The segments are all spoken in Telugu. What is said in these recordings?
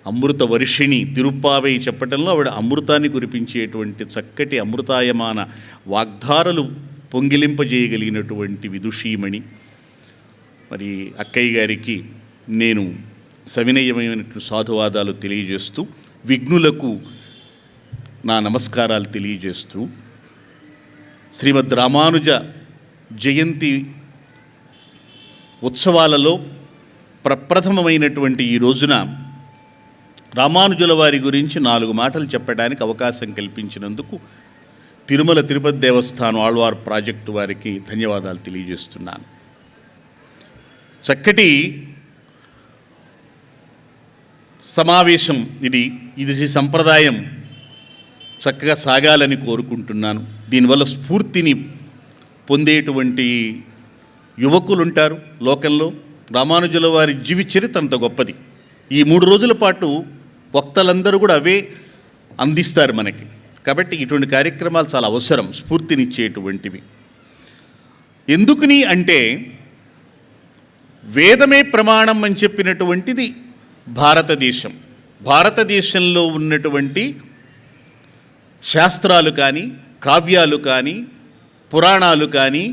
అమృత వర్షిణి తిరుప్పావై చెప్పటంలో ఆవిడ అమృతాన్ని కురిపించేటువంటి చక్కటి అమృతాయమాన వాగ్ధారలు పొంగిలింపజేయగలిగినటువంటి విదుషీమణి. మరి అక్కయ్య గారికి నేను సవినయమైనటువంటి సాధువాదాలు తెలియజేస్తూ, విఘ్నులకు నా నమస్కారాలు తెలియజేస్తూ, శ్రీమద్ రామానుజ జయంతి ఉత్సవాలలో ప్రప్రథమమైనటువంటి ఈ రోజున రామానుజుల వారి గురించి 4 మాటలు చెప్పడానికి అవకాశం కల్పించినందుకు తిరుమల తిరుపతి దేవస్థానం ఆళ్వార్ ప్రాజెక్టు వారికి ధన్యవాదాలు తెలియజేస్తున్నాను. చక్కటి సమావేశం ఇది సంప్రదాయం చక్కగా సాగాలని కోరుకుంటున్నాను. దీనివల్ల స్ఫూర్తిని పొందేటువంటి యువకులుంటారు లోకంలో. రామానుజుల వారి జీవిత చరిత్ర అంత గొప్పది. ఈ 3 రోజుల పాటు వక్తలందరూ కూడా అవే అందిస్తారు మనకి. కాబట్టి ఇటువంటి కార్యక్రమాలు చాలా అవసరం, స్ఫూర్తినిచ్చేటువంటివి. ఎందుకని అంటే వేదమే ప్రమాణం అని చెప్పినటువంటిది భారతదేశం. భారతదేశంలో ఉన్నటువంటి శాస్త్రాలు కానీ, కావ్యాలు కానీ, పురాణాలు కానీ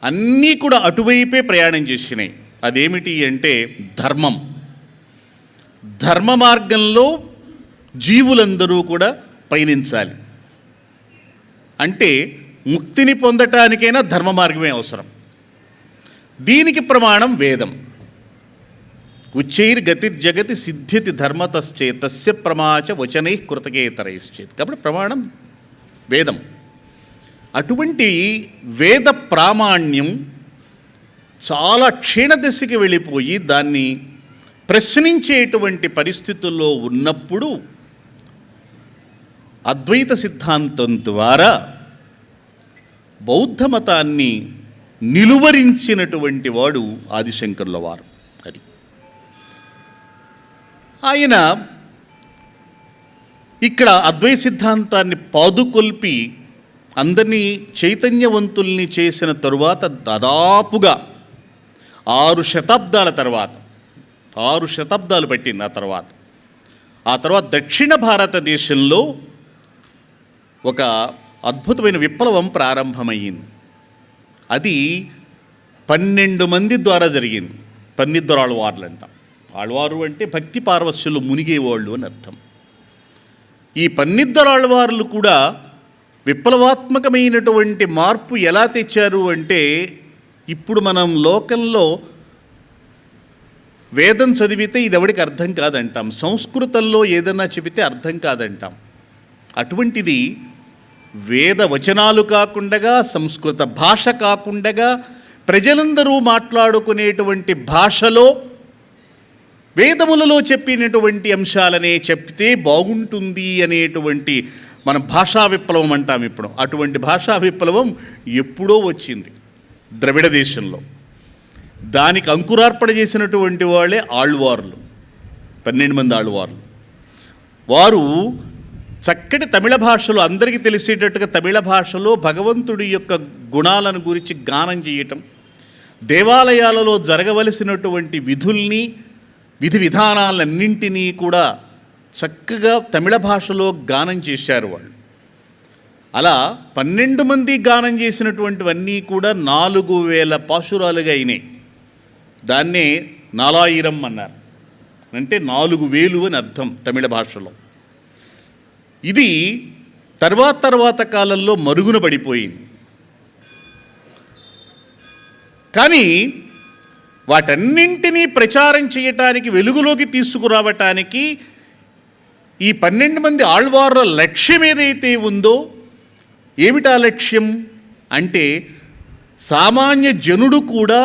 అన్నీ కూడా అటువైపే ప్రయాణం చేసినాయి. అదేమిటి అంటే ధర్మం. ధర్మ మార్గంలో జీవులందరూ కూడా పయనించాలి. అంటే ముక్తిని పొందటానికైనా ధర్మ మార్గమే అవసరం. దీనికి ప్రమాణం వేదం. ఉచ్చైర్గతిర్జగతి సిద్ధ్యతి ధర్మతశ్చేతస్య ప్రమాచ వచనై కృతకేతరైశ్చేత్. కాబట్టి ప్రమాణం వేదం. అటువంటి వేద ప్రామాణ్యం చాలా క్షీణదశకి వెళ్ళిపోయి దాన్ని ప్రశ్నించేటువంటి పరిస్థితుల్లో ఉన్నప్పుడు అద్వైత సిద్ధాంతం ద్వారా బౌద్ధ మతాన్ని నిలువరించినటువంటి వాడు ఆదిశంకరుల వారు. అది ఆయన ఇక్కడ అద్వైత సిద్ధాంతాన్ని పాదుకొల్పి అందరినీ చైతన్యవంతుల్ని చేసిన తరువాత దాదాపుగా 6 శతాబ్దాల తర్వాత, 6 శతాబ్దాలు పట్టింది. ఆ తర్వాత దక్షిణ భారతదేశంలో ఒక అద్భుతమైన విప్లవం ప్రారంభమయ్యింది. అది 12 మంది ద్వారా జరిగింది. 12 ఆళ్వార్లు అంటాం. ఆళ్వారు అంటే భక్తి పార్వశ్యులు మునిగేవాళ్ళు అని అర్థం. ఈ 12 ఆళ్వార్లు కూడా విప్లవాత్మకమైనటువంటి మార్పు ఎలా తెచ్చారు అంటే, ఇప్పుడు మనం లోకంలో వేదం చదివితే ఇది ఎవడికి అర్థం కాదంటాం, సంస్కృతంలో ఏదన్నా చెబితే అర్థం కాదంటాం. అటువంటిది వేద వచనాలు కాకుండా, సంస్కృత భాష కాకుండా, ప్రజలందరూ మాట్లాడుకునేటువంటి భాషలో వేదములలో చెప్పినటువంటి అంశాలనే చెప్తే బాగుంటుంది అనేటువంటి మనం భాషా విప్లవం అంటాం ఇప్పుడు. అటువంటి భాషా విప్లవం ఎప్పుడో వచ్చింది ద్రవిడ దేశంలో. దానికి అంకురార్పణ చేసినటువంటి వాళ్ళే ఆళ్వార్లు, 12 మంది ఆళ్వార్లు. వారు చక్కటి తమిళ భాషలో, అందరికీ తెలిసేటట్టుగా తమిళ భాషలో భగవంతుడి యొక్క గుణాలను గురించి గానం చేయటం, దేవాలయాలలో జరగవలసినటువంటి విధుల్ని, విధి విధానాలన్నింటినీ కూడా చక్కగా తమిళ భాషలో గానం చేశారు వాళ్ళు. అలా 12 మంది గానం చేసినటువంటివన్నీ కూడా 4000 పాశురాలుగా అయినాయి. దాన్నే 4000 అన్నారు. అంటే 4000 అని అర్థం తమిళ భాషలో. ఇది తర్వాత కాలంలో మరుగున పడిపోయింది. కానీ వాటన్నింటినీ ప్రచారం చేయటానికి, వెలుగులోకి తీసుకురావటానికి ఈ 12 మంది ఆళ్వార్ల లక్ష్యం ఏదైతే ఉందో, ఏమిటా లక్ష్యం అంటే సామాన్య జనుడు కూడా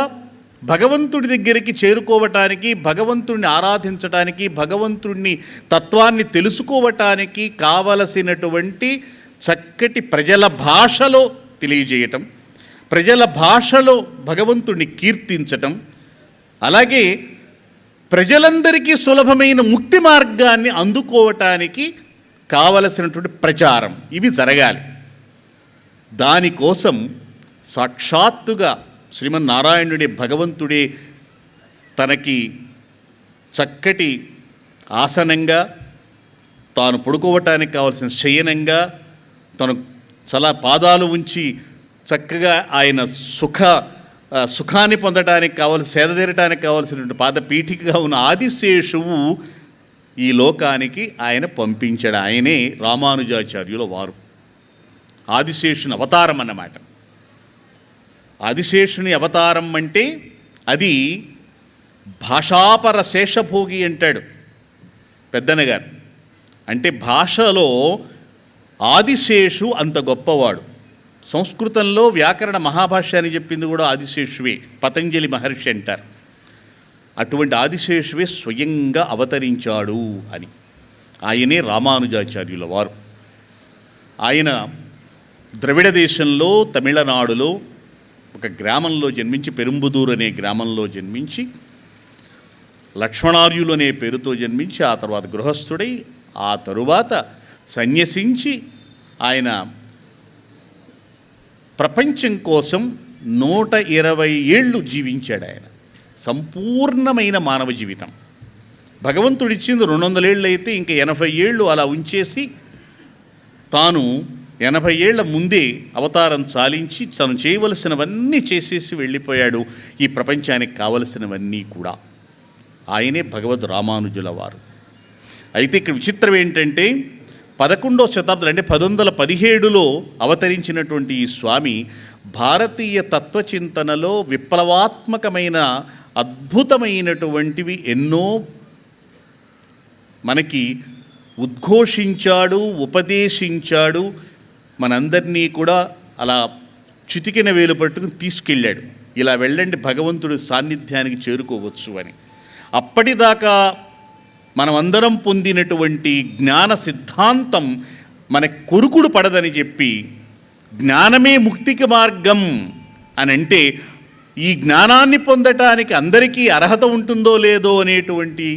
భగవంతుడి దగ్గరికి చేరుకోవటానికి, భగవంతుడిని ఆరాధించటానికి, భగవంతుడిని తత్వాన్ని తెలుసుకోవటానికి కావలసినటువంటి చక్కటి ప్రజల భాషలో తెలియజేయటం, ప్రజల భాషలో భగవంతుడిని కీర్తించటం, అలాగే ప్రజలందరికీ సులభమైన ముక్తి మార్గాన్ని అందుకోవటానికి కావలసినటువంటి ప్రచారం, ఇవి జరగాలి. దానికోసం సాక్షాత్తుగా శ్రీమన్నారాయణుడే, భగవంతుడే తనకి చక్కటి ఆసనంగా, తాను పడుకోవటానికి కావలసిన శయనంగా, తను చాలా పాదాలు ఉంచి చక్కగా ఆయన సుఖాన్ని పొందడానికి సేద తీరటానికి కావలసినటువంటి పాదపీఠికగా ఉన్న ఆదిశేషువు ఈ లోకానికి ఆయన పంపించాడు. ఆయనే రామానుజాచార్యుల వారు. ఆదిశేషుని అవతారం అన్నమాట. ఆదిశేషుని అవతారం అంటే అది భాషాపర శేషభోగి అంటాడు పెద్దనగారు. అంటే భాషలో ఆదిశేషు అంత గొప్పవాడు. సంస్కృతంలో వ్యాకరణ మహాభాష్య అని చెప్పింది కూడా ఆదిశేషువే, పతంజలి మహర్షి అంటారు. అటువంటి ఆదిశేషువే స్వయంగా అవతరించాడు అని. ఆయనే రామానుజాచార్యుల వారు. ఆయన ద్రవిడ దేశంలో తమిళనాడులో ఒక గ్రామంలో జన్మించి, పెరుంబుదూరు అనే గ్రామంలో జన్మించి, లక్ష్మణార్యులు అనే పేరుతో జన్మించి, ఆ తర్వాత గృహస్థుడై, ఆ తరువాత సన్యసించి ఆయన ప్రపంచం కోసం 120 ఏళ్ళు జీవించాడు. ఆయన సంపూర్ణమైన మానవ జీవితం. భగవంతుడిచ్చింది 200 ఏళ్ళు అయితే ఇంకా 80 ఏళ్ళు అలా ఉంచేసి తాను 80 ఏళ్ల ముందే అవతారం చాలించి తను చేయవలసినవన్నీ చేసేసి వెళ్ళిపోయాడు. ఈ ప్రపంచానికి కావలసినవన్నీ కూడా. ఆయనే భగవద్ రామానుజుల వారు. అయితే ఇక్కడ విచిత్రం ఏంటంటే 11వ శతాబ్దం అంటే 1117లో అవతరించినటువంటి ఈ స్వామి భారతీయ తత్వచింతనలో విప్లవాత్మకమైన అద్భుతమైనటువంటివి ఎన్నో మనకి ఉద్ఘోషించాడు, ఉపదేశించాడు. మనందరినీ కూడా అలా చితికిన వేలు పట్టుకుని తీసుకెళ్ళాడు. ఇలా వెళ్ళండి, భగవంతుడి సాన్నిధ్యానికి చేరుకోవచ్చు అని. అప్పటిదాకా మనమందరం పొందినటువంటి జ్ఞాన సిద్ధాంతం మన కొరుకుడు పడదని చెప్పి, జ్ఞానమే ముక్తికి మార్గం అని అంటే, ఈ జ్ఞానాన్ని పొందటానికి అందరికీ అర్హత ఉంటుందో లేదో అనేటువంటి